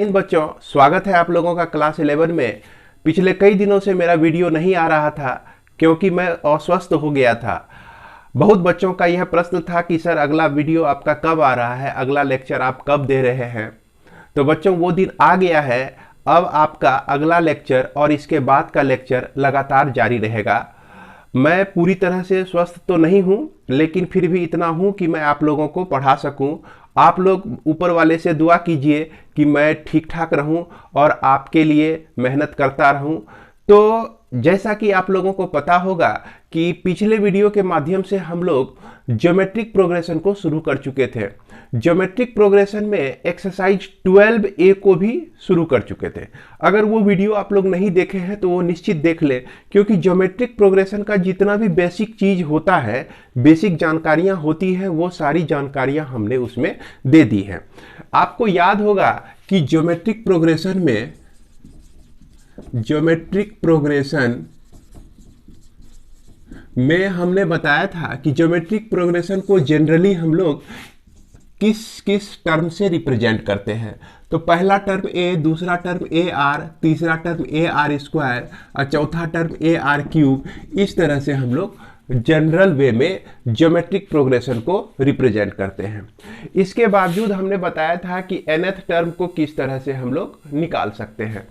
हिंद बच्चों, स्वागत है आप लोगों का क्लास 11 में। पिछले कई दिनों से मेरा वीडियो नहीं आ रहा था क्योंकि मैं अस्वस्थ हो गया था। बहुत बच्चों का यह प्रश्न था कि सर अगला वीडियो आपका कब आ रहा है, अगला लेक्चर आप कब दे रहे हैं। तो बच्चों वो दिन आ गया है। अब आपका अगला लेक्चर और इसके बाद का लेक्चर लगातार जारी रहेगा। मैं पूरी तरह से स्वस्थ तो नहीं हूं, लेकिन फिर भी इतना हूं कि मैं आप लोगों को पढ़ा सकूं। आप लोग ऊपर वाले से दुआ कीजिए कि मैं ठीक ठाक रहूं और आपके लिए मेहनत करता रहूं। तो जैसा कि आप लोगों को पता होगा कि पिछले वीडियो के माध्यम से हम लोग ज्योमेट्रिक प्रोग्रेशन को शुरू कर चुके थे। ज्योमेट्रिक प्रोग्रेशन में एक्सरसाइज 12A को भी शुरू कर चुके थे। अगर वो वीडियो आप लोग नहीं देखे हैं तो वो निश्चित देख ले, क्योंकि ज्योमेट्रिक प्रोग्रेशन का जितना भी बेसिक चीज होता है, बेसिक जानकारियां होती हैं, वो सारी जानकारियां हमने उसमें दे दी हैं। आपको याद होगा कि ज्योमेट्रिक प्रोग्रेशन में हमने बताया था कि ज्योमेट्रिक प्रोग्रेशन को जनरली हम लोग किस किस टर्म से रिप्रेजेंट करते हैं। तो पहला टर्म ए, दूसरा टर्म ए आर, तीसरा टर्म ए आर स्क्वायर और चौथा टर्म ए आर क्यूब। इस तरह से हम लोग जनरल वे में ज्योमेट्रिक प्रोग्रेशन को रिप्रेजेंट करते हैं। इसके बावजूद हमने बताया था कि nth टर्म को किस तरह से हम लोग निकाल सकते हैं।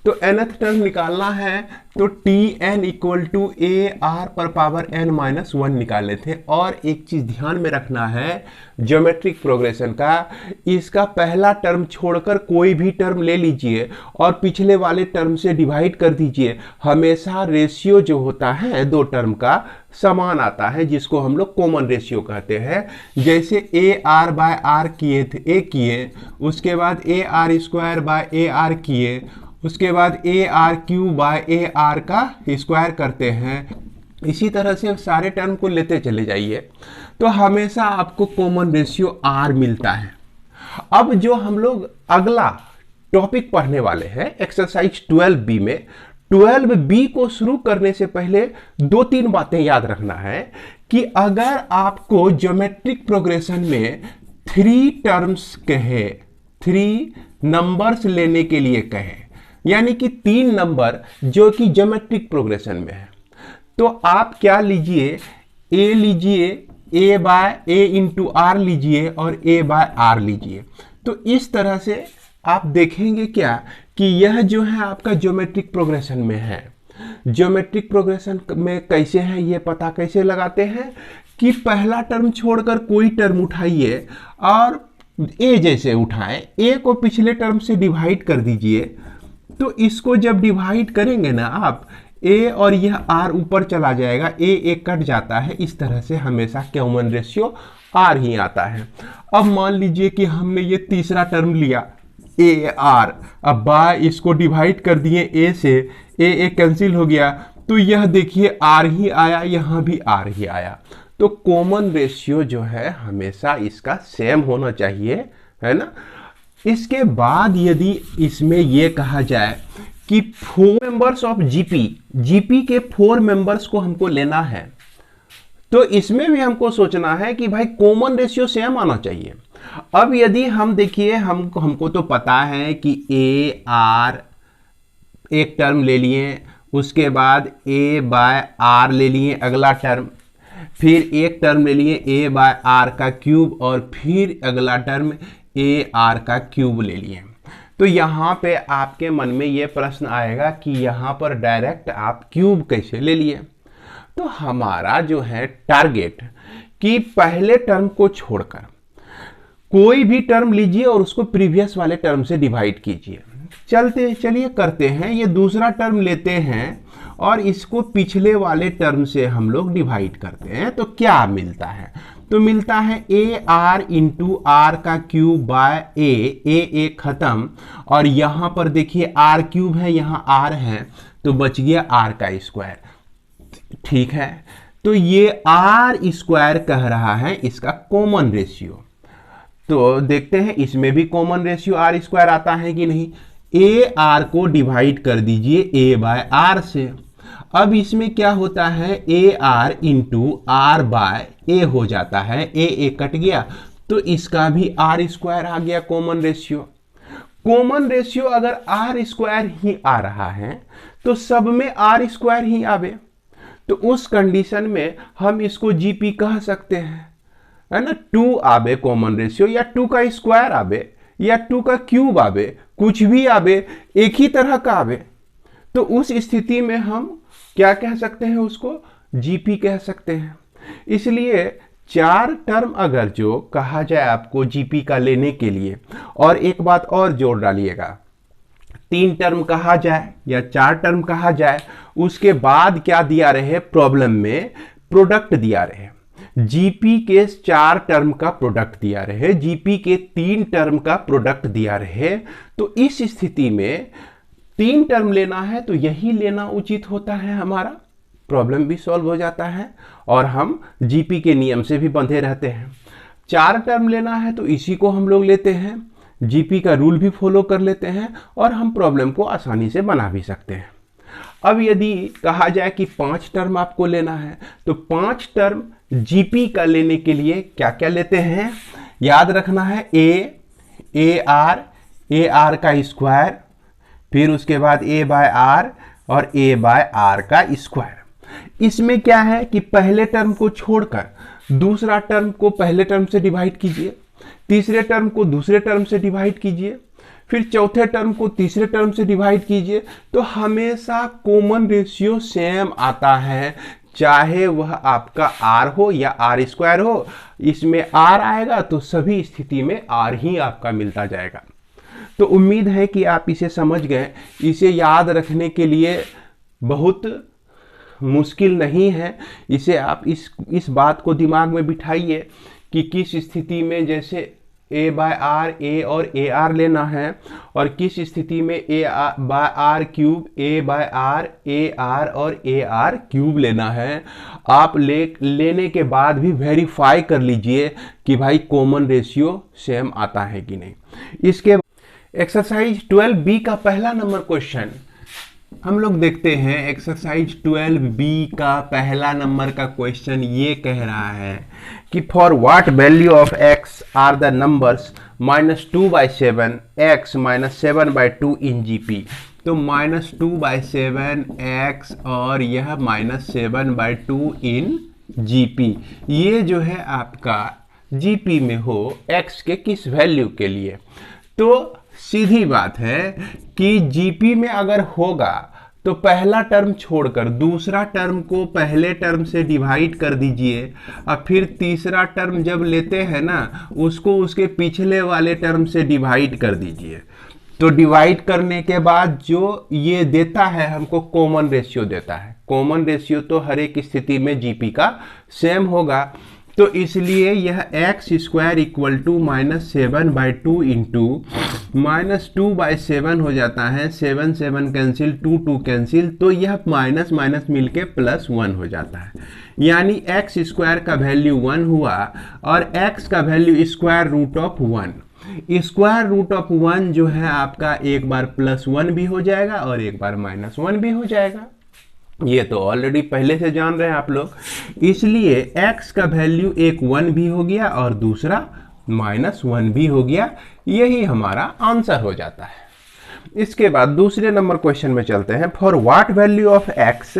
तो nth टर्म निकालना है तो Tn equal to A r पर पावर n माइनस 1 निकाले थे। और एक चीज ध्यान में रखना है ज्योमेट्रिक प्रोग्रेशन का, इसका पहला टर्म छोड़कर कोई भी टर्म ले लीजिए और पिछले वाले टर्म से डिवाइड कर दीजिए। हमेशा रेशियो जो होता है दो टर्म का समान आता है, जिसको हम लोग कॉमन रेशियो कहते हैं। जैसे ए आर बाय आर किए, उसके बाद A R square by A R किए, उसके बाद A R cube by A R का स्क्वायर करते हैं। इसी तरह से सारे टर्म को लेते चले जाइए तो हमेशा आपको कॉमन रेशियो आर मिलता है। अब जो हम लोग अगला टॉपिक पढ़ने वाले हैं एक्सरसाइज 12B में, 12B को शुरू करने से पहले दो तीन बातें याद रखना है कि अगर आपको ज्योमेट्रिक प्रोग्रेशन में 3 टर्म्स कहे, 3 नंबर्स लेने के लिए कहे, यानी कि 3 नंबर जो कि ज्योमेट्रिक प्रोग्रेशन में है, तो आप क्या लीजिए, ए लीजिए, ए बाय ए इंटू आर लीजिए और ए बाय आर लीजिए। तो इस तरह से आप देखेंगे क्या कि यह जो है आपका ज्योमेट्रिक प्रोग्रेशन में है। ज्योमेट्रिक प्रोग्रेशन में कैसे है ये पता कैसे लगाते हैं कि पहला टर्म छोड़कर कोई टर्म उठाइए और ए जैसे उठाएं, ए को पिछले टर्म से डिवाइड कर दीजिए। तो इसको जब डिवाइड करेंगे ना आप, ए और यह आर ऊपर चला जाएगा, ए कट जाता है। इस तरह से हमेशा कॉमन रेशियो आर ही आता है। अब मान लीजिए कि हमने ये तीसरा टर्म लिया ए आर, अब बाय इसको डिवाइड कर दिए ए से, ए कैंसिल हो गया, तो यह देखिए आर ही आया, यहां भी आर ही आया। तो कॉमन रेशियो जो है हमेशा इसका सेम होना चाहिए, है ना। इसके बाद यदि इसमें यह कहा जाए कि 4 मेंबर्स ऑफ जीपी के 4 मेंबर्स को हमको लेना है, तो इसमें भी हमको सोचना है कि भाई कॉमन रेशियो सेम आना चाहिए। अब यदि हम देखिए, हमको तो पता है कि ए आर एक टर्म ले लिए, उसके बाद ए बाय आर ले लिए अगला टर्म, फिर एक टर्म ले लिए ए बाय आर का क्यूब और फिर अगला टर्म ए आर का क्यूब ले लिए। तो यहाँ पे आपके मन में ये प्रश्न आएगा कि यहाँ पर डायरेक्ट आप क्यूब कैसे ले लिए। तो हमारा जो है टारगेट कि पहले टर्म को छोड़कर कोई भी टर्म लीजिए और उसको प्रीवियस वाले टर्म से डिवाइड कीजिए। चलिए करते हैं, ये दूसरा टर्म लेते हैं और इसको पिछले वाले टर्म से हम लोग डिवाइड करते हैं। तो क्या मिलता है, तो मिलता है ए आर इंटू आर का क्यूब बाय ए खत्म, और यहां पर देखिए आर क्यूब है, यहां आर है, तो बच गया आर का स्क्वायर। ठीक है, तो ये आर स्क्वायर कह रहा है इसका कॉमन रेशियो। तो देखते हैं इसमें भी कॉमन रेशियो आर स्क्वायर आता है कि नहीं। ए आर को डिवाइड कर दीजिए ए बाय आर से। अब इसमें क्या होता है, A R into R by A हो जाता है, ए कट गया, तो इसका भी आर स्क्वायर आ गया कॉमन रेशियो। कॉमन रेशियो अगर आर स्क्वायर ही आ रहा है तो सब में आर स्क्वायर ही आवे, तो उस कंडीशन में हम इसको जीपी कह सकते हैं, है ना। 2 आवे कॉमन रेशियो, या 2 का स्क्वायर आवे, या 2 का क्यूब आवे, कुछ भी आवे, एक ही तरह का आवे, तो उस स्थिति में हम क्या कह सकते हैं, उसको जीपी कह सकते हैं। इसलिए 4 टर्म अगर जो कहा जाए आपको जीपी का लेने के लिए, और एक बात और जोड़ डालिएगा, 3 टर्म कहा जाए या 4 टर्म कहा जाए, उसके बाद क्या दिया रहे प्रॉब्लम में, प्रोडक्ट दिया रहे, जीपी के 4 टर्म का प्रोडक्ट दिया रहे, जीपी के 3 टर्म का प्रोडक्ट दिया रहे, तो इस स्थिति में 3 टर्म लेना है तो यही लेना उचित होता है, हमारा प्रॉब्लम भी सॉल्व हो जाता है और हम जीपी के नियम से भी बंधे रहते हैं। 4 टर्म लेना है तो इसी को हम लोग लेते हैं, जीपी का रूल भी फॉलो कर लेते हैं और हम प्रॉब्लम को आसानी से बना भी सकते हैं। अब यदि कहा जाए कि 5 टर्म आपको लेना है, तो 5 टर्म जीपी का लेने के लिए क्या क्या लेते हैं, याद रखना है, ए आर का स्क्वायर, फिर उसके बाद ए बाय आर और ए बाय आर का स्क्वायर। इसमें क्या है कि पहले टर्म को छोड़कर दूसरा टर्म को पहले टर्म से डिवाइड कीजिए, तीसरे टर्म को दूसरे टर्म से डिवाइड कीजिए, फिर चौथे टर्म को तीसरे टर्म से डिवाइड कीजिए, तो हमेशा कॉमन रेशियो सेम आता है, चाहे वह आपका आर हो या आर स्क्वायर हो। इसमें आर आएगा तो सभी स्थिति में आर ही आपका मिलता जाएगा। तो उम्मीद है कि आप इसे समझ गए। इसे याद रखने के लिए बहुत मुश्किल नहीं है, इसे आप इस बात को दिमाग में बिठाइए कि किस स्थिति में जैसे ए बाय आर ए और ए आर लेना है, और किस स्थिति में A by R cube A by R A R और ए आर क्यूब लेना है। आप लेने के बाद भी वेरीफाई कर लीजिए कि भाई कॉमन रेशियो सेम आता है कि नहीं। इसके एक्सरसाइज 12B का पहला नंबर क्वेश्चन हम लोग देखते हैं। एक्सरसाइज 12B का पहला नंबर का क्वेश्चन ये कह रहा है कि for what value of x are the numbers -2/7 x -7/2 in GP. तो -2/7 x और यह -7/2 इन जीपी, ये जो है आपका जीपी में हो x के किस वैल्यू के लिए। तो सीधी बात है कि जीपी में अगर होगा तो पहला टर्म छोड़कर दूसरा टर्म को पहले टर्म से डिवाइड कर दीजिए, और फिर तीसरा टर्म जब लेते हैं ना, उसको उसके पिछले वाले टर्म से डिवाइड कर दीजिए। तो डिवाइड करने के बाद जो ये देता है हमको कॉमन रेशियो देता है। कॉमन रेशियो तो हर एक स्थिति में जीपी का सेम होगा, तो इसलिए यह x square equal to -7/2 into -2/7 हो जाता है। 7 7 कैंसिल, 2 2 कैंसिल, तो यह माइनस माइनस मिलके +1 हो जाता है। यानी एक्स स्क्वायर का वैल्यू 1 हुआ और एक्स का value square root of 1। Square root of 1 जो है आपका एक बार +1 भी हो जाएगा और एक बार -1 भी हो जाएगा। ये तो ऑलरेडी पहले से जान रहे हैं आप लोग। इसलिए x का वैल्यू एक 1 भी हो गया और दूसरा -1 भी हो गया। यही हमारा आंसर हो जाता है। इसके बाद दूसरे नंबर क्वेश्चन में चलते हैं। For what value of x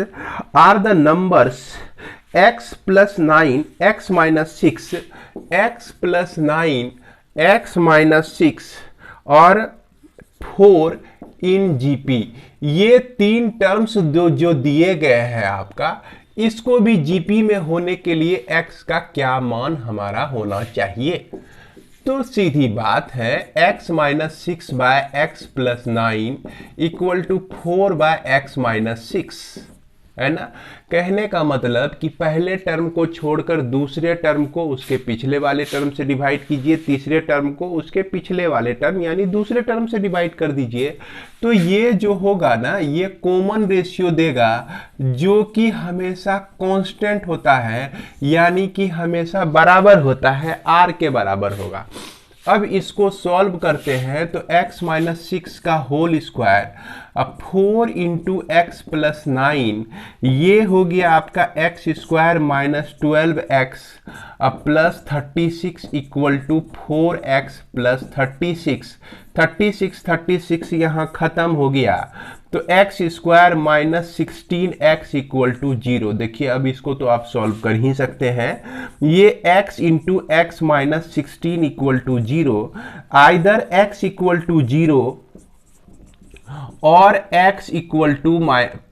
are the numbers x + 9 x - 6 x + 9 x - 6 और 4 इन जीपी। ये 3 टर्म्स जो दिए गए हैं आपका, इसको भी जीपी में होने के लिए x का क्या मान हमारा होना चाहिए। तो सीधी बात है, x - 6/x + 9 equal to 4/x - 6, है ना। कहने का मतलब कि पहले टर्म को छोड़कर दूसरे टर्म को उसके पिछले वाले टर्म से डिवाइड कीजिए, तीसरे टर्म को उसके पिछले वाले टर्म यानी दूसरे टर्म से डिवाइड कर दीजिए। तो ये जो होगा ना, ये कॉमन रेशियो देगा जो कि हमेशा कांस्टेंट होता है, यानी कि हमेशा बराबर होता है, r के बराबर होगा। अब इसको सॉल्व करते हैं तो x माइनस 6 का होल स्क्वायर, अब 4 इंटू एक्स प्लस 9, ये हो गया आपका एक्स स्क्वायर माइनस 12x, अब plus 36 equal to 4x plus 36 यहाँ खत्म हो गया, तो x square minus 16x equal to 0। देखिए अब इसको तो आप सॉल्व कर ही सकते हैं, ये x into x minus 16 equal to 0, either x equal to 0 और x इक्वल टू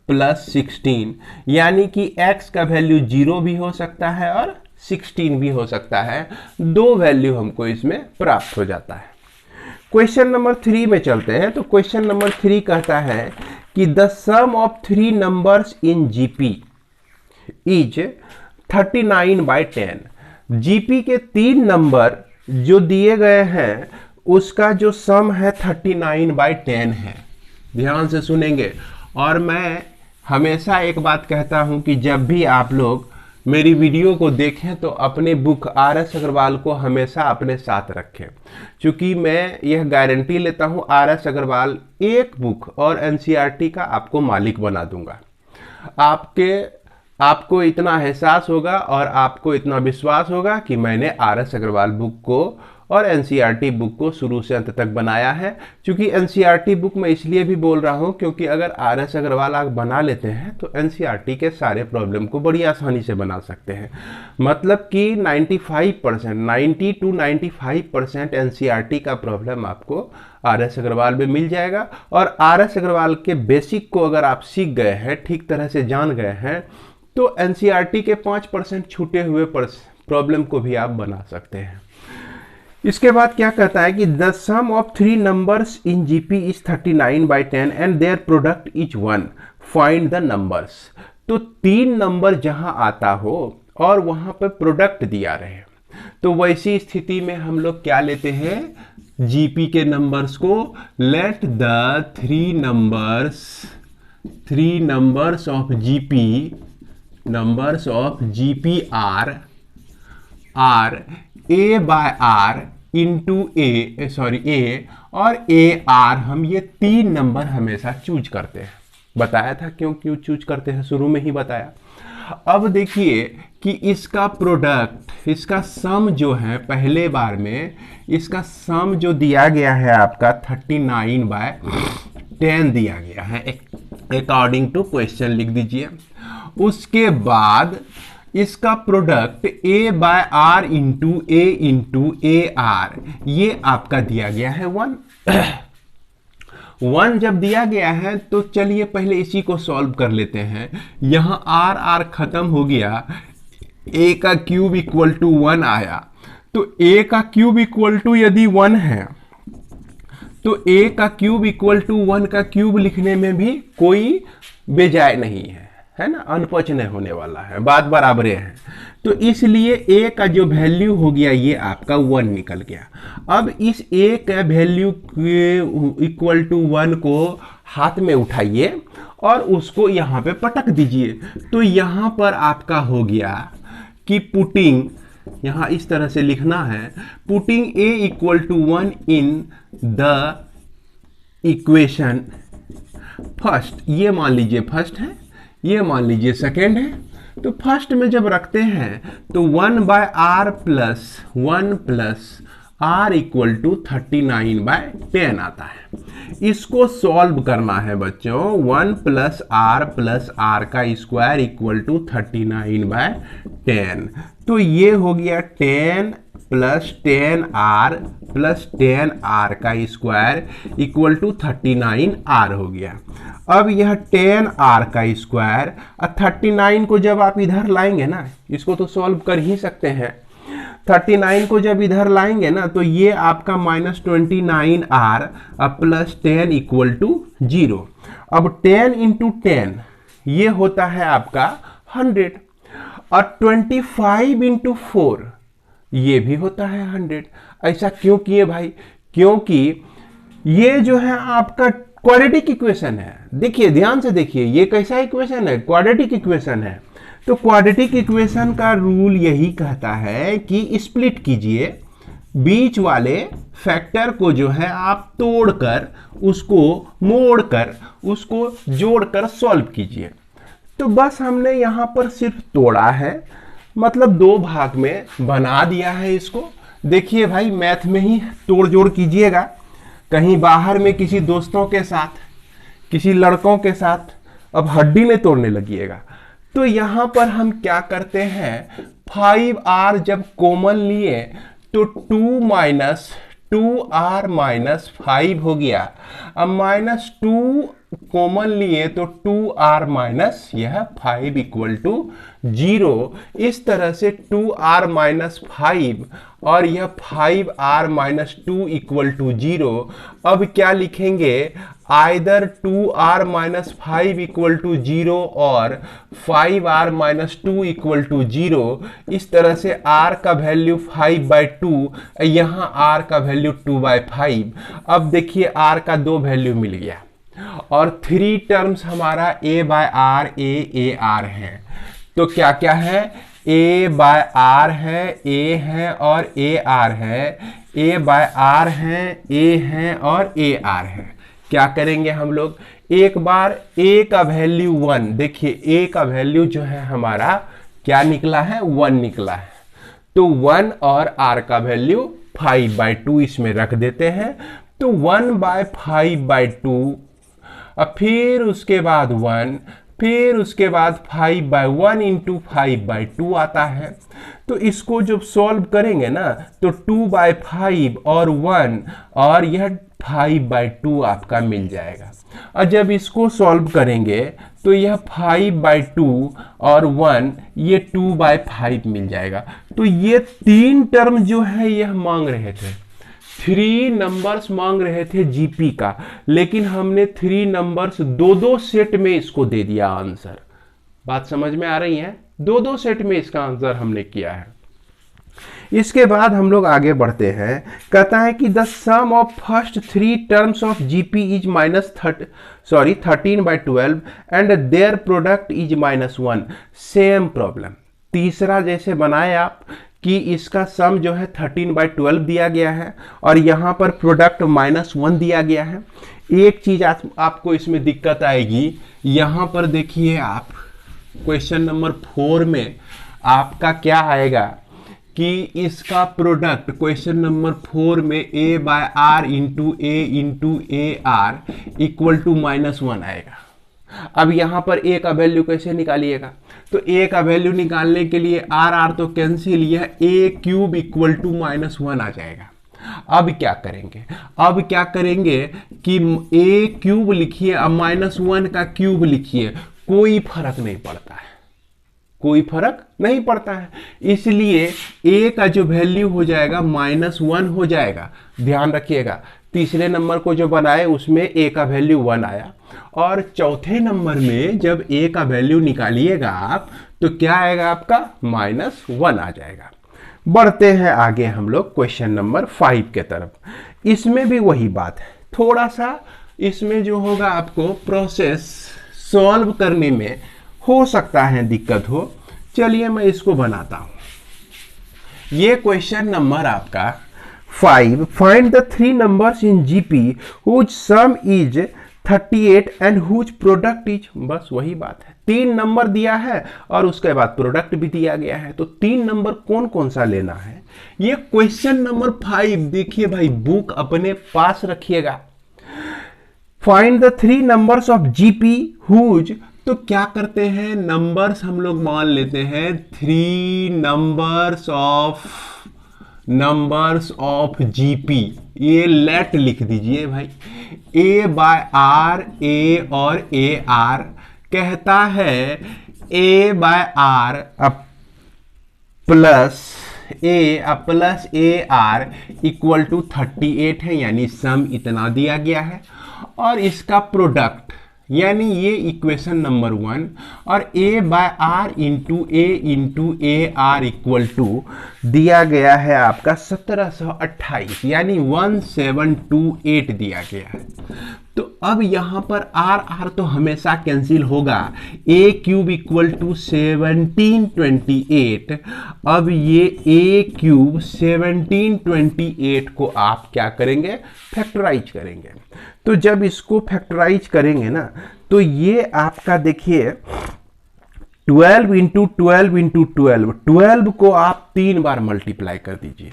प्लस 16, यानी कि x का वैल्यू 0 भी हो सकता है और 16 भी हो सकता है, दो वैल्यू हमको इसमें प्राप्त हो जाता है। क्वेश्चन नंबर 3 में चलते हैं। तो क्वेश्चन नंबर 3 कहता है कि the sum of 3 numbers in GP is 39/10। GP के 3 नंबर जो दिए गए हैं उसका जो सम है 39/10 है। ध्यान से सुनेंगे, और मैं हमेशा एक बात कहता हूं कि जब भी आप लोग मेरी वीडियो को देखें तो अपने बुक RS अग्रवाल को हमेशा अपने साथ रखें, क्योंकि मैं यह गारंटी लेता हूं RS अग्रवाल एक बुक और NCERT का आपको मालिक बना दूंगा। आपको इतना एहसास होगा और आपको इतना विश्वास होगा कि मैंने RS अग्रवाल बुक को और NCERT बुक को शुरू से अंत तक बनाया है। क्योंकि NCERT बुक मैं इसलिए भी बोल रहा हूं क्योंकि अगर RS अग्रवाल आप बना लेते हैं तो NCERT के सारे प्रॉब्लम को बड़ी आसानी से बना सकते हैं। मतलब कि 95%, 90 to 95% NCERT का प्रॉब्लम आपको RS अग्रवाल में मिल जाएगा। और RS अग्रवाल के बेसिक को अगर आप सीख गए हैं, ठीक तरह से जान गए हैं, तो NCERT के 5% छूटे हुए प्रॉब्लम को भी आप बना सकते हैं। इसके बाद क्या कहता है कि the sum of 3 numbers in GP is 39/10 and their product is 1, find the numbers. तो 3 नंबर जहां आता हो और वहां पर प्रोडक्ट दिया रहे, तो वैसी स्थिति में हम लोग क्या लेते हैं, जीपी के नंबर्स को, let the 3 numbers of GP are a by are into A और ए आर, हम ये 3 नंबर हमेशा चूज करते हैं। बताया था क्यों चूज करते हैं, शुरू में ही बताया। अब देखिए कि इसका प्रोडक्ट, इसका सम जो है, पहले बार में इसका सम जो दिया गया है आपका 39/10 दिया गया है, अकॉर्डिंग टू क्वेश्चन लिख दीजिए। उसके बाद इसका product a by are into A r, ये आपका दिया गया है 1। 1 जब दिया गया है तो चलिए पहले इसी को सॉल्व कर लेते हैं। यहां आर खत्म हो गया, a का क्यूब इक्वल टू 1 आया, तो a का क्यूब इक्वल टू यदि 1 है तो a का क्यूब इक्वल टू 1 का क्यूब लिखने में भी कोई बेजाय नहीं है ना, अनपच नहीं होने वाला है, बात बराबरे है। तो इसलिए a का जो वैल्यू हो गया ये आपका 1 निकल गया। अब इस a का वैल्यू इक्वल टू 1 को हाथ में उठाइए और उसको यहाँ पे पटक दीजिए, तो यहाँ पर आपका हो गया कि पुटिंग, यहाँ इस तरह से लिखना है, putting a equal to 1 in the equation first, ये मान लीजिए फर्स्ट है, ये मान लीजिए सेकेंड है। तो फर्स्ट में जब रखते हैं तो 1 by are plus 1 plus r equal to 39/10 आता है। इसको सॉल्व करना है बच्चों, 1 प्लस आर का स्क्वायर इक्वल टू 39/10। तो ये हो गया 10 प्लस 10r प्लस 10r का स्क्वायर इक्वल टू 39r हो गया। अब यह 10r का स्क्वायर और 39 को जब आप इधर लाएंगे ना, इसको तो सॉल्व कर ही सकते हैं, 39 को जब इधर लाएंगे ना तो ये आपका -29r प्लस 10 इक्वल टू 0। अब 10 इंटू 10 ये होता है आपका 100 और 25 इंटू 4 ये भी होता है 100। ऐसा क्यों किए भाई? क्योंकि ये जो है आपका क्वाड्रेटिक इक्वेशन है। देखिए ध्यान से देखिए, ये कैसा इक्वेशन है? क्वाड्रेटिक इक्वेशन है। तो क्वाड्रेटिक इक्वेशन का रूल यही कहता है कि स्प्लिट कीजिए, बीच वाले फैक्टर को जो है आप तोड़कर उसको मोड़कर उसको जोड़कर सॉल्व कीजिए। तो बस हमने यहाँ पर सिर्फ तोड़ा है, मतलब दो भाग में बना दिया है इसको। देखिए भाई, मैथ में ही तोड़ जोड़ कीजिएगा, कहीं बाहर में किसी दोस्तों के साथ, किसी लड़कों के साथ अब हड्डी में तोड़ने लगिएगा। तो यहाँ पर हम क्या करते हैं, 5r जब कॉमन लिए तो 2 माइनस 2r माइनस 5 हो गया। अब माइनस 2 कॉमन लिए तो 2r माइनस यह 5 इक्वल टू 0। इस तरह से 2r माइनस 5 और यह 5r माइनस 2 इक्वल टू 0। अब क्या लिखेंगे, either 2r minus 5 equal to 0 और 5r माइनस 2 इक्वल टू 0। इस तरह से r का वैल्यू 5/2, यहाँ r का वैल्यू 2/5। अब देखिए r का दो वैल्यू मिल गया और 3 टर्म्स हमारा a by r a r है। तो क्या क्या है, a बाय आर है, a है और a आर है, a बाय आर है, a है और a आर है। क्या करेंगे हम लोग, एक बार a का वैल्यू 1, देखिए a का वैल्यू जो है हमारा क्या निकला है, 1 निकला है। तो 1 और r का वैल्यू 5/2 इसमें रख देते हैं। तो 1/5/2, अब फिर उसके बाद 1, फिर उसके बाद 5/1 इंटू 5/2 आता है। तो इसको जब सॉल्व करेंगे ना तो 2/5 और 1 और यह 5/2 आपका मिल जाएगा। और जब इसको सॉल्व करेंगे तो यह 5/2 और 1 ये 2/5 मिल जाएगा। तो ये 3 टर्म जो है यह मांग रहे थे, 3 नंबर्स मांग रहे थे जीपी का, लेकिन हमने 3 नंबर्स दो सेट में इसको दे दिया आंसर। बात समझ में आ रही है, दो सेट में इसका आंसर हमने किया है। इसके बाद हम लोग आगे बढ़ते हैं, कहता है कि the sum of first 3 terms of GP is -13/12 and their product is -1। Same problem, तीसरा जैसे बनाए आप कि इसका सम जो है 13/12 दिया गया है और यहाँ पर प्रोडक्ट -1 दिया गया है। एक चीज आपको इसमें दिक्कत आएगी, यहाँ पर देखिए आप क्वेश्चन नंबर 4 में आपका क्या आएगा कि इसका प्रोडक्ट क्वेश्चन नंबर 4 में a by are into A R equal to -1 आएगा। अब यहाँ पर a का वैल्यू कैसे निकालिएगा, तो a का वैल्यू निकालने के लिए r तो कैंसिल, यह a³ इक्वल टू -1 आ जाएगा। अब क्या करेंगे, अब क्या करेंगे कि a³ लिखिए, अब -1 का क्यूब लिखिए, कोई फर्क नहीं पड़ता है, कोई फर्क नहीं पड़ता है। इसलिए a का जो वैल्यू हो जाएगा -1 हो जाएगा। ध्यान रखिएगा, तीसरे नंबर को जो बनाए उसमें a का वैल्यू 1 आया और चौथे नंबर में जब a का वैल्यू निकालिएगा आप तो क्या आएगा, आपका -1 आ जाएगा। बढ़ते हैं आगे हम लोग क्वेश्चन नंबर 5 के तरफ। इसमें भी वही बात है, थोड़ा सा इसमें जो होगा आपको प्रोसेस सॉल्व करने में हो सकता है दिक्कत हो। चलिए मैं इसको बनाता हूं। ये क्वेश्चन नंबर आपका 5, find the 3 numbers in GP whose sum is 38 and whose product is, बस वही बात है, 3 नंबर दिया है और उसके बाद प्रोडक्ट भी दिया गया है। तो 3 नंबर कौन कौन सा लेना है, ये क्वेश्चन नंबर 5 देखिए भाई, बुक अपने पास रखिएगा। Find the 3 numbers of GP whose, तो क्या करते हैं, नंबर्स हम लोग मान लेते हैं 3 नंबर्स ऑफ जीपी। ये लेट लिख दीजिए भाई, a बाय आर, a और a आर कहता है a by are plus a r equal to 38 है, यानी सम इतना दिया गया है। और इसका प्रोडक्ट यानी ये इक्वेशन नंबर 1 और a by are into A R equal to दिया गया है आपका 1728 यानी 1728 दिया गया है। तो अब यहाँ पर आर आर तो हमेशा कैंसिल होगा, ए क्यूब इक्वल टू 1728। अब ये ए क्यूब 1728 को आप क्या करेंगे, फैक्टराइज करेंगे। तो जब इसको फैक्टराइज करेंगे ना, तो ये आपका देखिए 12 इंटू 12 इंटू 12, 12 को आप 3 बार मल्टीप्लाई कर दीजिए,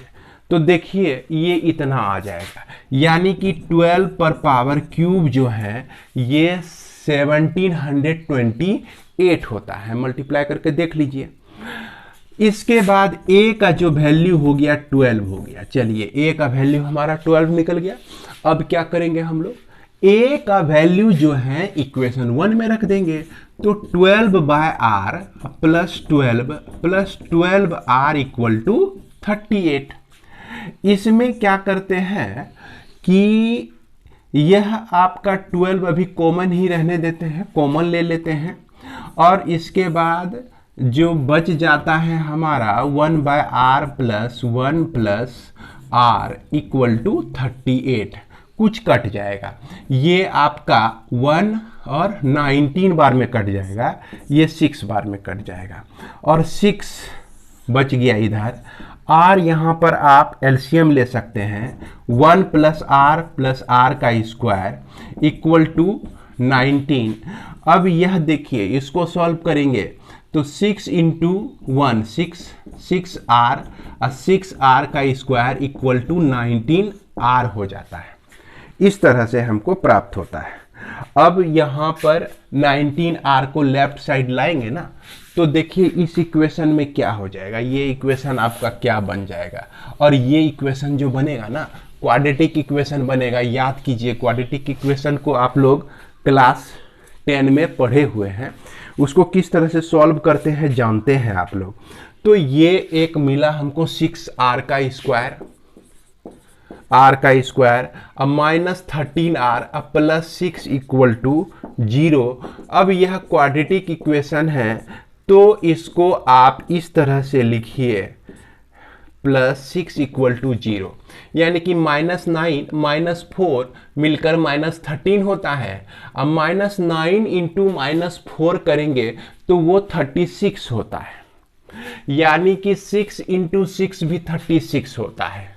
तो देखिए ये इतना आ जाएगा, यानी कि 12 पर पावर क्यूब जो है ये 1728 होता है। मल्टीप्लाई करके देख लीजिए। इसके बाद a का जो वैल्यू हो गया 12 हो गया। चलिए a का वैल्यू हमारा 12 निकल गया। अब क्या करेंगे हम लोग, a का वैल्यू जो है इक्वेशन 1 में रख देंगे। तो 12 by are plus 12 r equal to 38। इसमें क्या करते हैं कि यह आपका 12 अभी कॉमन ही रहने देते हैं, कॉमन ले लेते हैं, और इसके बाद जो बच जाता है हमारा 1 by are plus 1 plus r equal to 38। कुछ कट जाएगा, ये आपका 1 और 19 बार में कट जाएगा, ये 6 बार में कट जाएगा, और 6 बच गया इधर। आर यहाँ पर आप एलसीएम ले सकते हैं, 1 प्लस आर का स्क्वायर इक्वल टू 19। अब यह देखिए, इसको सॉल्व करेंगे तो 6 इंटू 1 6 आर, और 6 आर का स्क्वायर इक्वल टू 19 आर हो जाता है। इस तरह से हमको प्राप्त होता है। अब यहाँ पर 19 आर को लेफ्ट साइड लाएंगे ना, तो देखिए इस इक्वेशन में क्या हो जाएगा, ये इक्वेशन आपका क्या बन जाएगा, और ये इक्वेशन जो बनेगा ना क्वाड्रेटिक इक्वेशन बनेगा। याद कीजिए, क्वाड्रेटिक इक्वेशन को आप लोग क्लास 10 में पढ़े हुए हैं, उसको किस तरह से सॉल्व करते हैं जानते हैं आप लोग। तो ये एक मिला हमको 6 आर का स्क्वायर, अब माइनस 13 आर अब प्लस 6 इक्वल टू 0। अब यह क्वाड्रेटिक इक्वेशन है, तो इसको आप इस तरह से लिखिए, प्लस 6 इक्वल टू 0, यानी कि -9 -4 मिलकर -13 होता है। अब -9 इंटू -4 करेंगे तो वो 36 होता है, यानी कि 6 इंटू 6 भी 36 होता है।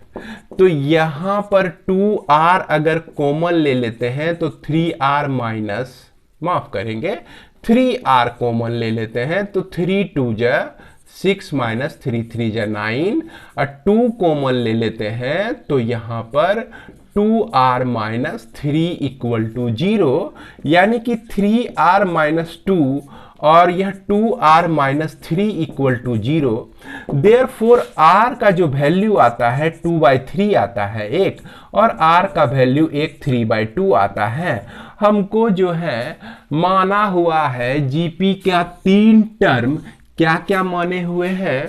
तो यहां पर 2r अगर कॉमन ले लेते हैं तो 3r माइनस, माफ करेंगे 3r कॉमन ले लेते हैं तो 3 2 जा 6 माइनस 3 3 जा 9, और 2 कॉमन ले लेते हैं तो यहां पर 2r माइनस 3 इक्वल टू 0, यानी कि 3r माइनस 2 और यह 2r minus 3 equal to 0। Therefore r का जो वैल्यू आता है 2/3 आता है एक, और r का वैल्यू एक 3/2 आता है। हमको जो है माना हुआ है जीपी का 3 टर्म क्या क्या माने हुए हैं,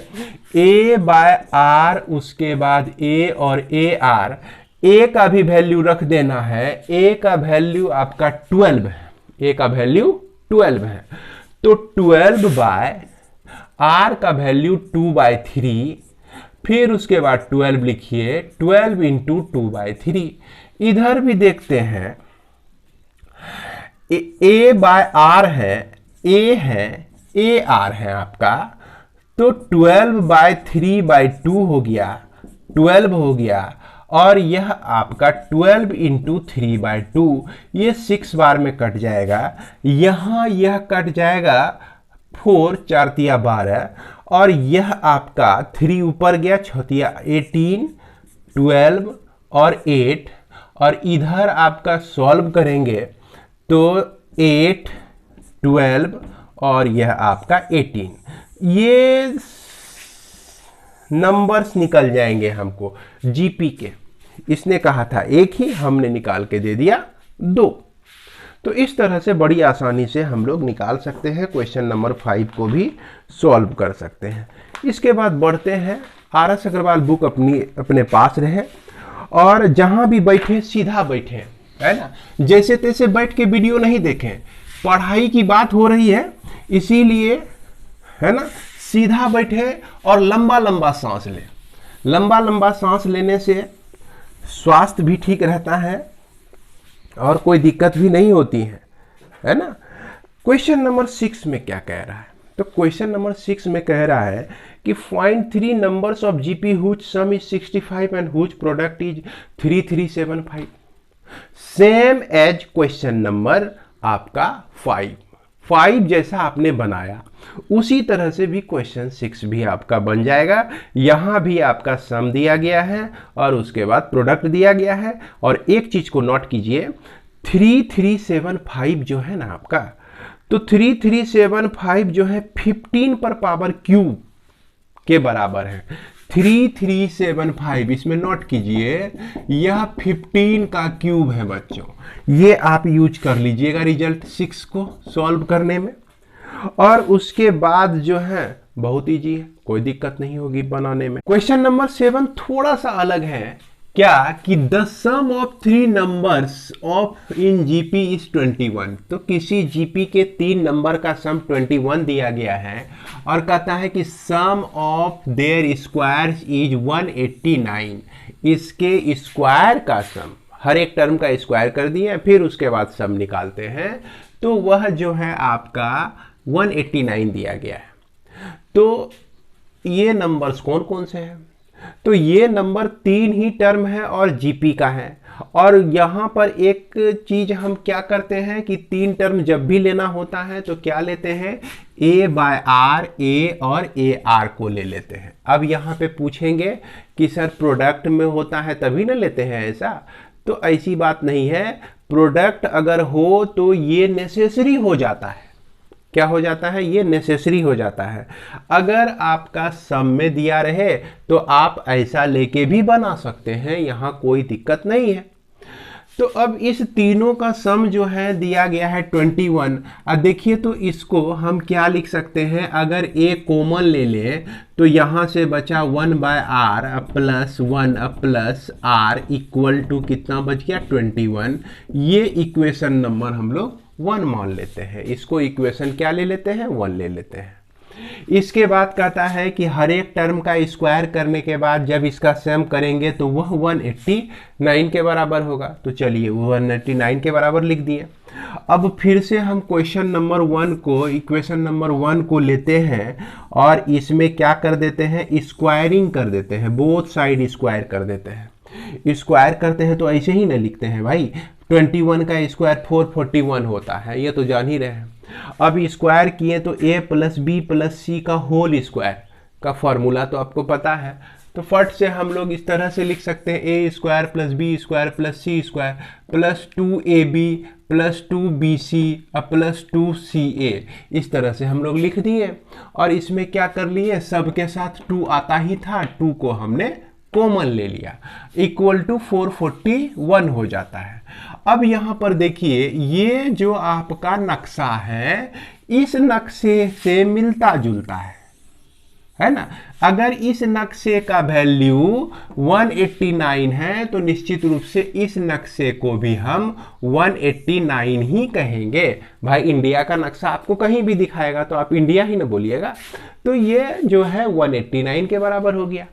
a बाय आर, उसके बाद a और ar। a का भी वैल्यू रख देना है, a का वैल्यू आपका 12 है, a का वैल्यू 12 है, तो 12 बाय आर का वैल्यू 2/3, फिर उसके बाद 12 लिखिए, 12 इंटू 2/3। इधर भी देखते हैं, a बाय आर है, a है, a आर है आपका, तो 12/3/2 हो गया, 12 हो गया, और यह आपका 12 इंटू 3/2, ये 6 बार में कट जाएगा। यहाँ यह कट जाएगा 4 4 तिया 12, और यह आपका 3 ऊपर गया 6 तिया 18, 12 और 8, और इधर आपका सॉल्व करेंगे तो 8 12 और यह आपका 18, ये नंबर्स निकल जाएंगे हमको जीपी के। इसने कहा था एक ही, हमने निकाल के दे दिया 2। तो इस तरह से बड़ी आसानी से हम लोग निकाल सकते हैं, क्वेश्चन नंबर 5 को भी सॉल्व कर सकते हैं। इसके बाद बढ़ते हैं, आर.एस. अग्रवाल बुक अपने पास रहे, और जहां भी बैठे सीधा बैठे, है ना, जैसे तैसे बैठ के वीडियो नहीं देखें, पढ़ाई की बात हो रही है इसीलिए, है ना, सीधा बैठे और लंबा लंबा सांस ले। लंबा लंबा सांस लेने से स्वास्थ्य भी ठीक रहता है, और कोई दिक्कत भी नहीं होती है ना। क्वेश्चन नंबर 6 में क्या कह रहा है? तो क्वेश्चन नंबर 6 में कह रहा है कि find 3 numbers of GP whose sum is 65 and whose product is 3375, same as question number आपका 5 जैसा आपने बनाया उसी तरह से भी क्वेश्चन 6 भी आपका बन जाएगा। यहां भी आपका सम दिया गया है और उसके बाद प्रोडक्ट दिया गया है। और एक चीज को नोट कीजिए, 3375 जो है ना आपका, तो 3375 जो है 15 पर पावर क्यूब के बराबर है। 3375 इसमें नोट कीजिए, यह 15 का क्यूब है बच्चों। ये आप यूज कर लीजिएगा रिजल्ट 6 को सॉल्व करने में। और उसके बाद जो है बहुत ईजी है, कोई दिक्कत नहीं होगी बनाने में। क्वेश्चन नंबर 7 थोड़ा सा अलग है, क्या कि the sum of 3 numbers of in GP is 21। तो किसी जीपी के 3 नंबर का सम 21 दिया गया है और कहता है कि सम ऑफ देयर स्क्वायर्स इज 189। इसके स्क्वायर का सम, हर एक टर्म का स्क्वायर कर दिए फिर उसके बाद सम निकालते हैं, तो वह जो है आपका 189 दिया गया है। तो ये नंबर्स कौन कौन से हैं? तो ये नंबर 3 ही टर्म है और जीपी का है। और यहाँ पर एक चीज हम क्या करते हैं कि 3 टर्म जब भी लेना होता है तो क्या लेते हैं, ए बाय आर, ए और ए आर को ले लेते हैं। अब यहाँ पे पूछेंगे कि सर प्रोडक्ट में होता है तभी ना लेते हैं ऐसा, तो ऐसी बात नहीं है। प्रोडक्ट अगर हो तो ये नेसेसरी हो जाता है। क्या हो जाता है? ये नेसेसरी हो जाता है। अगर आपका सम में दिया रहे तो आप ऐसा लेके भी बना सकते हैं, यहाँ कोई दिक्कत नहीं है। तो अब इस तीनों का सम जो है दिया गया है 21। अब देखिए तो इसको हम क्या लिख सकते हैं, अगर ए कॉमन ले लें तो यहाँ से बचा 1 by are plus 1 plus r equal to कितना बच गया, 21। ये इक्वेशन नंबर हम लोग 1 मान लेते हैं। इसको इक्वेशन क्या ले लेते हैं, 1 ले लेते हैं। इसके बाद कहता है कि हर एक टर्म का स्क्वायर करने के बाद जब इसका सम करेंगे तो वह 189 के बराबर होगा। तो चलिए 189 के बराबर लिख दिए। अब फिर से हम क्वेश्चन नंबर 1 को, इक्वेशन नंबर 1 को लेते हैं और इसमें क्या कर देते हैं, स्क्वायरिंग कर देते हैं, बोथ साइड स्क्वायर कर देते हैं। स्क्वायर करते हैं तो ऐसे ही ना लिखते हैं भाई, 21 का स्क्वायर 441 होता है, ये तो जान ही रहे हैं। अब स्क्वायर किए तो a प्लस बी प्लस सी का होल स्क्वायर का फॉर्मूला तो आपको पता है। तो फट से हम लोग इस तरह से लिख सकते हैं, a square plus b square plus c square plus 2ab plus 2bc plus 2ca। इस तरह से हम लोग लिख दिए और इसमें क्या कर लिए, सबके साथ 2 आता ही था, 2 को हमने कॉमन ले लिया, इक्वल टू 441 हो जाता है। अब यहां पर देखिए ये जो आपका नक्शा है इस नक्शे से मिलता जुलता है ना। अगर इस नक्शे का वैल्यू 189 है तो निश्चित रूप से इस नक्शे को भी हम 189 ही कहेंगे। भाई इंडिया का नक्शा आपको कहीं भी दिखाएगा तो आप इंडिया ही ना बोलिएगा। तो ये जो है 189 के बराबर हो गया।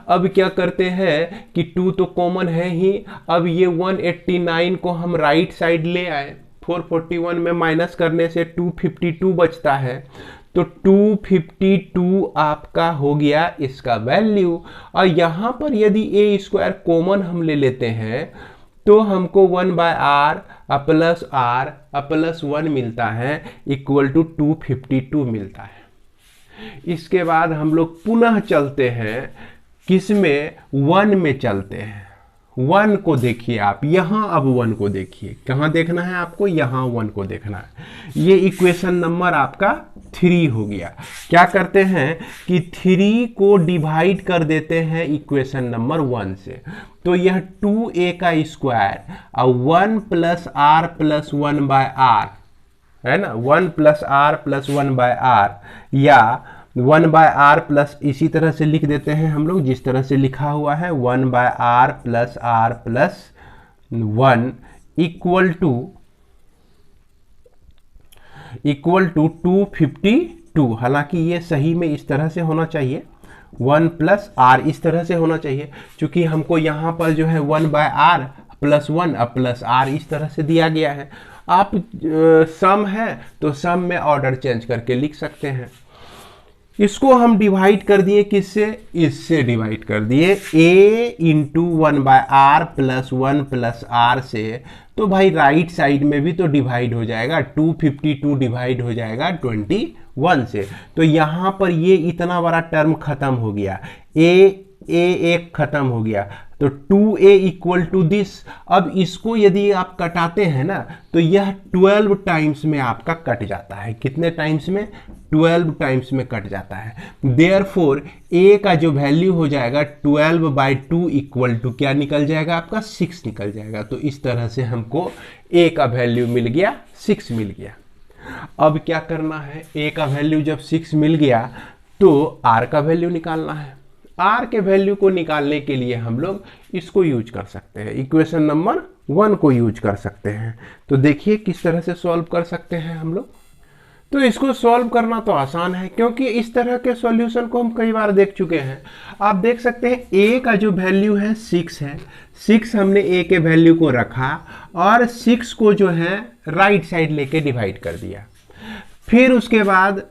अब क्या करते हैं कि 2 तो कॉमन है ही, अब ये 189 को हम राइट साइड ले आए, 441 में माइनस करने से 252 बचता है, तो 252 आपका हो गया इसका वैल्यू। और यहां पर यदि ए स्क्वायर कॉमन हम ले लेते हैं तो हमको 1 बाय आर प्लस 1 मिलता है, इक्वल टू 252 मिलता है। इसके बाद हम लोग पुनः चलते हैं, किसमें, 1 में चलते हैं। 1 को देखिए आप, यहां अब 1 को देखिए, कहां देखना है आपको, यहां 1 को देखना है। ये इक्वेशन नंबर आपका 3 हो गया। क्या करते हैं कि 3 को डिवाइड कर देते हैं इक्वेशन नंबर 1 से, तो यह 2a का स्क्वायर और 1 plus r plus 1 by r है ना, 1 plus r plus 1 by r, या 1 बाय आर प्लस, इसी तरह से लिख देते हैं हम लोग जिस तरह से लिखा हुआ है, 1 by are plus 1 equal to 252। हालांकि ये सही में इस तरह से होना चाहिए, 1 प्लस आर इस तरह से होना चाहिए, क्योंकि हमको यहाँ पर जो है 1 बाय आर प्लस 1 अब प्लस आर, इस तरह से दिया गया है। आप सम है तो सम में ऑर्डर चेंज करके लिख सकते हैं। इसको हम डिवाइड कर दिए किससे, इससे डिवाइड कर दिए a into 1/r plus 1 plus r से। तो भाई राइट साइड में भी तो डिवाइड हो जाएगा, 252 डिवाइड हो जाएगा 21 से। तो यहाँ पर ये इतना बड़ा टर्म खत्म हो गया, एक खत्म हो गया, तो 2a इक्वल टू दिस। अब इसको यदि आप कटाते हैं ना तो यह 12 टाइम्स में आपका कट जाता है। कितने टाइम्स में, 12 टाइम्स में कट जाता है। देयरफॉर a का जो वैल्यू हो जाएगा 12/2 इक्वल टू क्या निकल जाएगा आपका, 6 निकल जाएगा। तो इस तरह से हमको a का वैल्यू मिल गया, 6 मिल गया। अब क्या करना है, a का वैल्यू जब 6 मिल गया तो r का वैल्यू निकालना है। r के वैल्यू को निकालने के लिए हम लोग इसको यूज कर सकते हैं, इक्वेशन नंबर 1 को यूज कर सकते हैं। तो देखिए किस तरह से सॉल्व कर सकते हैं हम लोग। तो इसको सॉल्व करना तो आसान है, क्योंकि इस तरह के सॉल्यूशन को हम कई बार देख चुके हैं। आप देख सकते हैं a का जो वैल्यू है 6 है, 6 हमने a के वैल्यू को रखा और 6 को जो है राइट साइड लेके डिवाइड कर दिया। फिर उसके बाद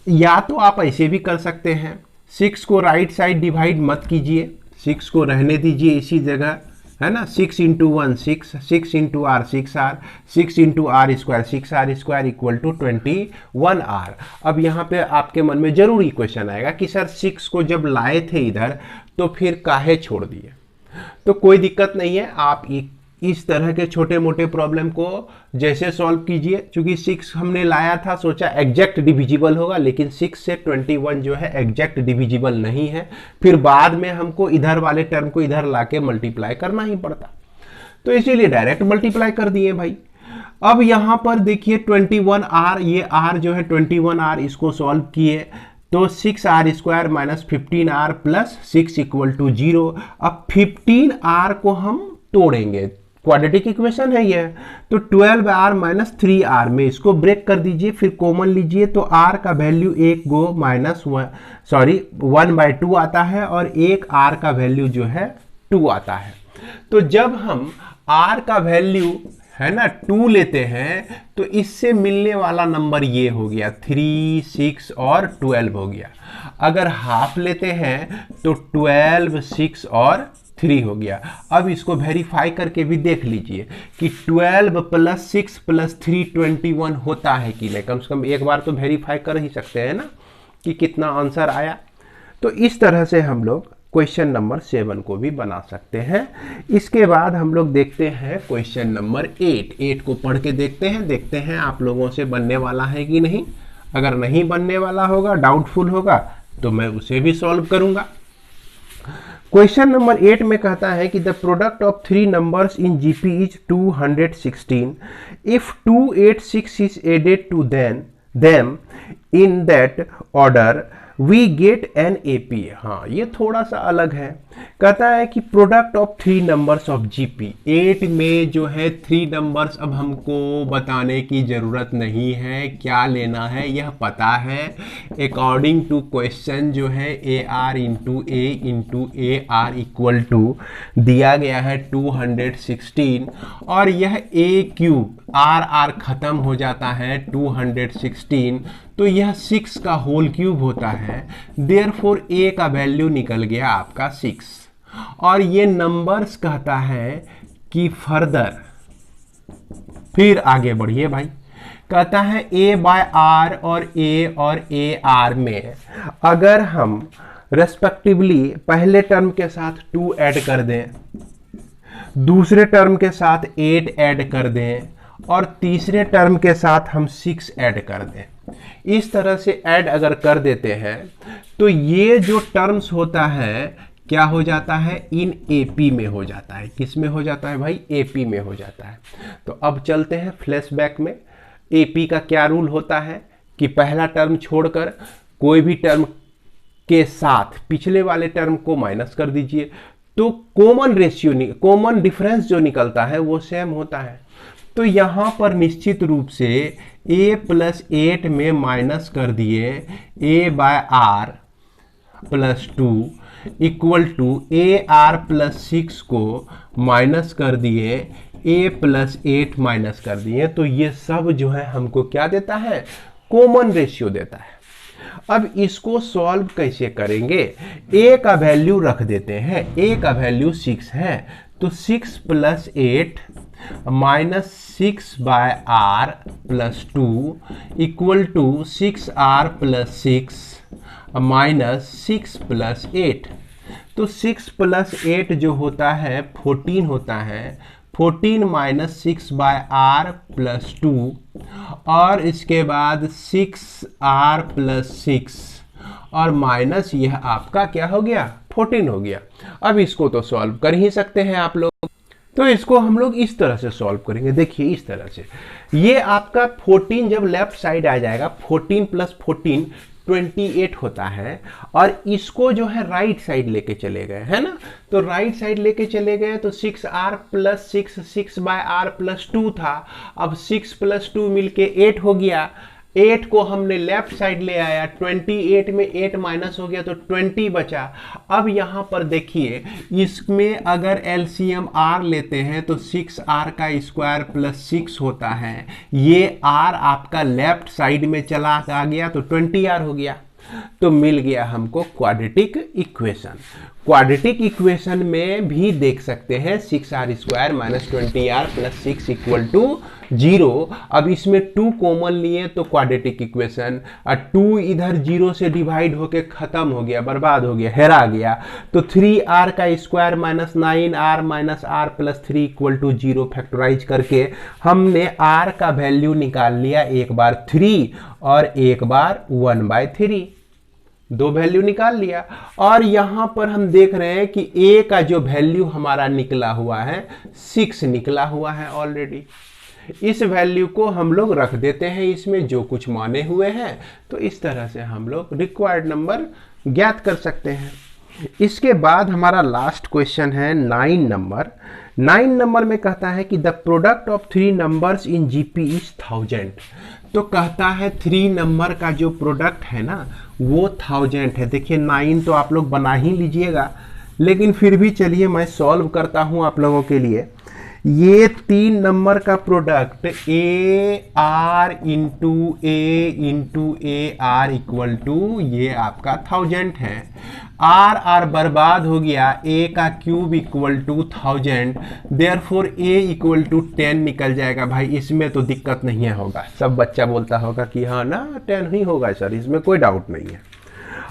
या तो आप ऐसे भी कर सकते हैं, 6 को राइट साइड डिवाइड मत कीजिए, 6 को रहने दीजिए इसी जगह, है ना। 6 into 1 6, 6 into R 6r, 6 into R square 6r² equal to 21r। अब यहाँ पे आपके मन में जरूर क्वेश्चन आएगा कि सर 6 को जब लाए थे इधर तो फिर काहे छोड़ दिए। तो कोई दिक्कत नहीं है, आप इस तरह के छोटे मोटे प्रॉब्लम को जैसे सॉल्व कीजिए। चूंकि 6 हमने लाया था, सोचा एग्जैक्ट डिविजिबल होगा, लेकिन 6 से 21 जो है एग्जैक्ट डिविजिबल नहीं है। फिर बाद में हमको इधर वाले टर्म को इधर लाके मल्टीप्लाई करना ही पड़ता, तो इसीलिए डायरेक्ट मल्टीप्लाई कर दिए भाई। अब यहाँ पर देखिए 21r, ये r जो है 21r, इसको सॉल्व किए तो 6r² minus 15r plus 6 equal to 0। अब 15r को हम तोड़ेंगे, क्वाड्रेटिक इक्वेशन है ये, तो 12r माइनस 3r में इसको ब्रेक कर दीजिए, फिर कॉमन लीजिए तो r का वैल्यू 1/2 आता है और एक r का वैल्यू जो है 2 आता है। तो जब हम r का वैल्यू है ना 2 लेते हैं तो इससे मिलने वाला नंबर ये हो गया 3, 6 और 12 हो गया। अगर हाफ लेते हैं तो 12, 6 और 3 हो गया। अब इसको वेरीफाई करके भी देख लीजिए कि 12 प्लस 6 प्लस 3 21 होता है कि नहीं। कम से कम एक बार तो वेरीफाई कर ही सकते हैं ना कि कितना आंसर आया। तो इस तरह से हम लोग क्वेश्चन नंबर 7 को भी बना सकते हैं। इसके बाद हम लोग देखते हैं क्वेश्चन नंबर 8 को पढ़ के देखते हैं आप लोगों से बनने वाला है कि नहीं। अगर नहीं बनने वाला होगा, डाउटफुल होगा, तो मैं उसे भी सॉल्व करूंगा। क्वेश्चन नंबर 8 में कहता है कि the product of 3 numbers in GP is 216। If 286 is added to them in that order we get an AP. हाँ, ये थोड़ा सा अलग है। कहता है कि product of 3 numbers of GP, 8 में जो है 3 नंबर्स अब हमको बताने की जरूरत नहीं है, क्या लेना है यह पता है। अकॉर्डिंग टू क्वेश्चन जो है AR into A R equal to दिया गया है 216 और यह A³ R खत्म हो जाता है 216, तो यह 6 का होल क्यूब होता है। देयरफॉर A का वैल्यू निकल गया आपका 6। और ये नंबर्स कहता है कि फर्दर, फिर आगे बढ़िए भाई। कहता है A/R और AR में अगर हम रेस्पेक्टिवली पहले टर्म के साथ 2 ऐड कर दें, दूसरे टर्म के साथ 8 ऐड कर दें और तीसरे टर्म के साथ हम 6 ऐड कर दें, इस तरह से ऐड अगर कर देते हैं तो ये जो टर्म्स होता है क्या हो जाता है, इन AP में हो जाता है। किस में हो जाता है भाई, AP में हो जाता है। तो अब चलते हैं फ्लैशबैक में। AP का क्या रूल होता है कि पहला टर्म छोड़कर कोई भी टर्म के साथ पिछले वाले टर्म को माइनस कर दीजिए, तो कॉमन डिफरेंस जो निकलता है वो सेम होता है। तो यहाँ पर निश्चित रूप से A+8 में माइनस कर दिए A/R +2, equal to A R plus 6 को माइनस कर दिए, ए प्लस 8 माइनस कर दिए, तो ये सब जो है हमको क्या देता है, कॉमन रेशियो देता है। अब इसको सॉल्व कैसे करेंगे, a का वैल्यू रख देते हैं, a का वैल्यू 6 है, तो 6 plus 8 minus 6 by are plus 2 equal to 6r plus 6 minus 6 plus 8। तो 6 प्लस 8 जो होता है 14 होता है, 14 माइनस 6 बाय आर प्लस 2 और इसके बाद 6r प्लस 6 और माइनस यह आपका क्या हो गया, 14 हो गया। अब इसको तो सॉल्व कर ही सकते हैं आप लोग, तो इसको हम लोग इस तरह से सॉल्व करेंगे। देखिए इस तरह से, ये आपका 14 जब लेफ्ट साइड आ जाएगा, 14 प्लस 14 28 होता है, और इसको जो है राइट साइड लेके चले गए, है ना, तो राइट साइड लेके चले गए तो 6r plus 6, 6 by are plus 2 था, अब 6 प्लस 2 मिलके 8 हो गया, 8 को हमने लेफ्ट साइड ले आया, 28 में 8 माइनस हो गया तो 20 बचा। अब यहाँ पर देखिए, इसमें अगर एलसीएम r लेते हैं तो 6r का स्क्वायर प्लस 6 होता है, ये r आपका लेफ्ट साइड में चला आ गया तो 20r हो गया, तो मिल गया हमको क्वाड्रेटिक इक्वेशन। क्वाड्रेटिक इक्वेशन में भी देख सकते हैं 6r square minus 20r plus 6 equal to 0। अब इसमें 2 कॉमन लिए तो क्वाड्रेटिक इक्वेशन, और 2 इधर 0 से डिवाइड होके खत्म हो गया, बर्बाद हो गया, हेरा गया, तो 3r का square minus 9r minus r plus 3 equal to 0 factorise करके हमने r का वैल्यू निकाल लिया, एक बार 3 और एक बार 1/3, 2 वैल्यू निकाल लिया। और यहां पर हम देख रहे हैं कि a का जो वैल्यू हमारा निकला हुआ है 6 निकला हुआ है ऑलरेडी। इस वैल्यू को हम लोग रख देते हैं इसमें जो कुछ माने हुए हैं, तो इस तरह से हम लोग रिक्वायर्ड नंबर ज्ञात कर सकते हैं। इसके बाद हमारा लास्ट क्वेश्चन है 9 नंबर। 9 नंबर में कहता है कि the product of 3 numbers in GP is 1000। तो कहता है 3 नंबर का जो प्रोडक्ट है ना वो 1000 है। देखिए 9 तो आप लोग बना ही लीजिएगा, लेकिन फिर भी चलिए मैं सॉल्व करता हूं आप लोगों के लिए। ये 3 नंबर का product A R into A R equal to ये आपका 1000 है। आर बर्बाद हो गया, ए का cube equal to 1000, therefore A equal to 10 निकल जाएगा। भाई इसमें तो दिक्कत नहीं है, होगा सब बच्चा बोलता होगा कि हाँ ना 10 ही होगा सर, इसमें कोई डाउट नहीं है।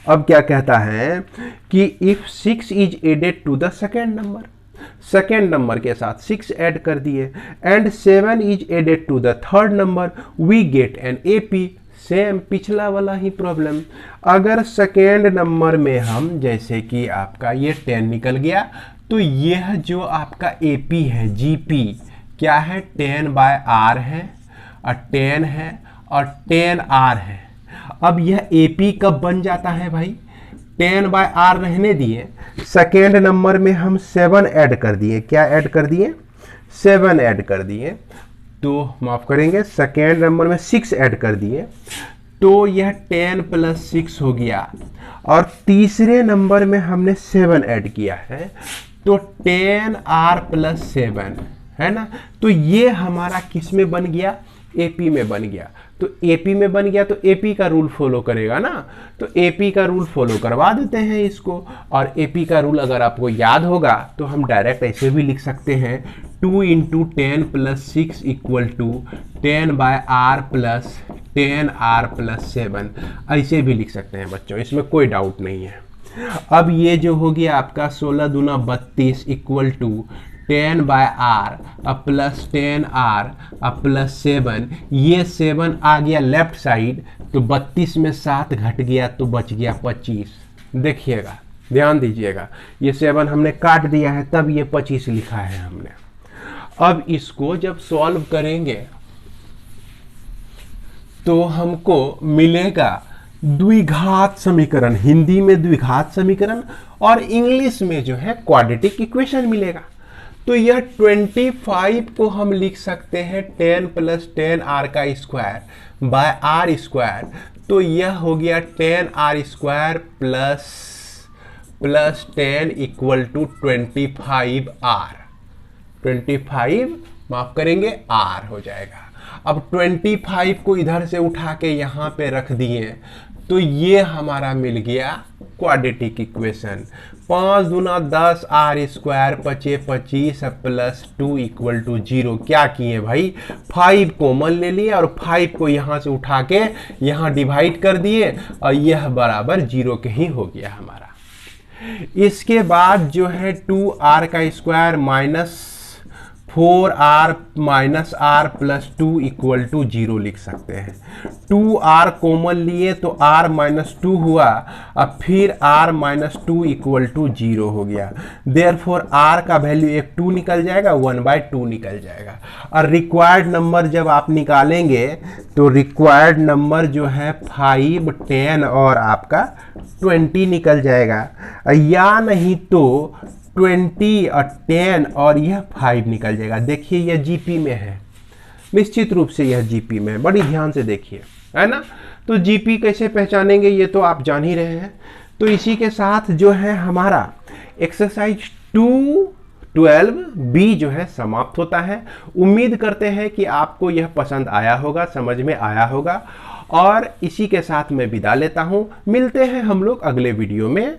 अब क्या कहता है कि if 6 is added to the second number, second number के साथ 6 ऐड कर दिए, and 7 is added to the third number, we get an AP. Same पिछला वाला ही प्रॉब्लम। अगर सेकेंड नंबर में हम जैसे कि आपका ये 10 निकल गया, तो यह जो आपका एपी है जीपी क्या है, 10/r है और 10 है और 10r है। अब यह एपी कब बन जाता है भाई, 10/r रहने दिए, सेकेंड नंबर में हम 7 ऐड कर दिए। क्या ऐड कर दिए, 7 ऐड कर दिए, तो माफ करेंगे सेकेंड नंबर में 6 ऐड कर दिए, तो यह 10 प्लस 6 हो गया। और तीसरे नंबर में हमने 7 ऐड किया है, तो 10r प्लस 7 है ना। तो ये हमारा किस में बन गया, एपी में बन गया। तो एपी में बन गया तो एपी का रूल फॉलो करेगा ना, तो एपी का रूल फॉलो करवा देते हैं इसको। और एपी का रूल अगर आपको याद होगा तो हम डायरेक्ट ऐसे भी लिख सकते हैं, 2 into 10 plus 6 equal to 10/r plus 10r plus 7, ऐसे भी लिख सकते हैं बच्चों, इसमें कोई डाउट नहीं है। अब ये जो हो गया आपका 16 दूना 32 equal to 10/r plus 10r plus 7, ये 7 आ गया लेफ्ट साइड, तो 32 में 7 घट गया तो बच गया 25। देखिएगा, ध्यान दीजिएगा, ये 7 हमने काट दिया है तब ये 25 लिखा है हमने। अब इसको जब सॉल्व करेंगे तो हमको मिलेगा द्विघात समीकरण, हिंदी में द्विघात समीकरण और इंग्लिश में जो है क्वाड्रेटिक इक्वेशन मिलेगा। तो यह 25 को हम लिख सकते हैं 10 प्लस 10r का स्क्वायर बाय r स्क्वायर, तो यह हो गया 10r square plus plus 10 equal to 25 R. 25 माफ करेंगे आर हो जाएगा। अब 25 को इधर से उठा के यहाँ पे रख दिए तो ये हमारा मिल गया क्वाड्रेटिक इक्वेशन। 5 दूना 10 R square 25 25 plus 2 equal to 0। क्या किए भाई, 5 कॉमन ले लिए और 5 को यहाँ से उठा के यहाँ डिवाइड कर दिए और यह बराबर 0 के ही हो गया हमारा। इसके बाद जो है 2r का square minus 4r minus r plus 2 equal to 0 लिख सकते हैं। 2r कॉमन लिए तो r माइनस 2 हुआ, अब फिर r माइनस 2 इक्वल टू 0 हो गया। देयरफॉर r का वैल्यू एक 2 निकल जाएगा, 1/2 निकल जाएगा। और रिक्वायर्ड नंबर जब आप निकालेंगे तो रिक्वायर्ड नंबर जो है 5, 10 और आपका 20 निकल जाएगा, या नहीं तो 20 और 10 और यह 5 निकल जाएगा। देखिए यह जीपी में है, निश्चित रूप से यह जीपी में है, बड़ी ध्यान से देखिए, है ना। तो जीपी कैसे पहचानेंगे ये तो आप जान ही रहे हैं। तो इसी के साथ जो है हमारा एक्सरसाइज 212B जो है समाप्त होता है। उम्मीद करते हैं कि आपको यह पसंद आया होगा, समझ में आया होगा, और इसी के साथ मैं विदा लेता हूं। मिलते हैं हम लोग अगले वीडियो में।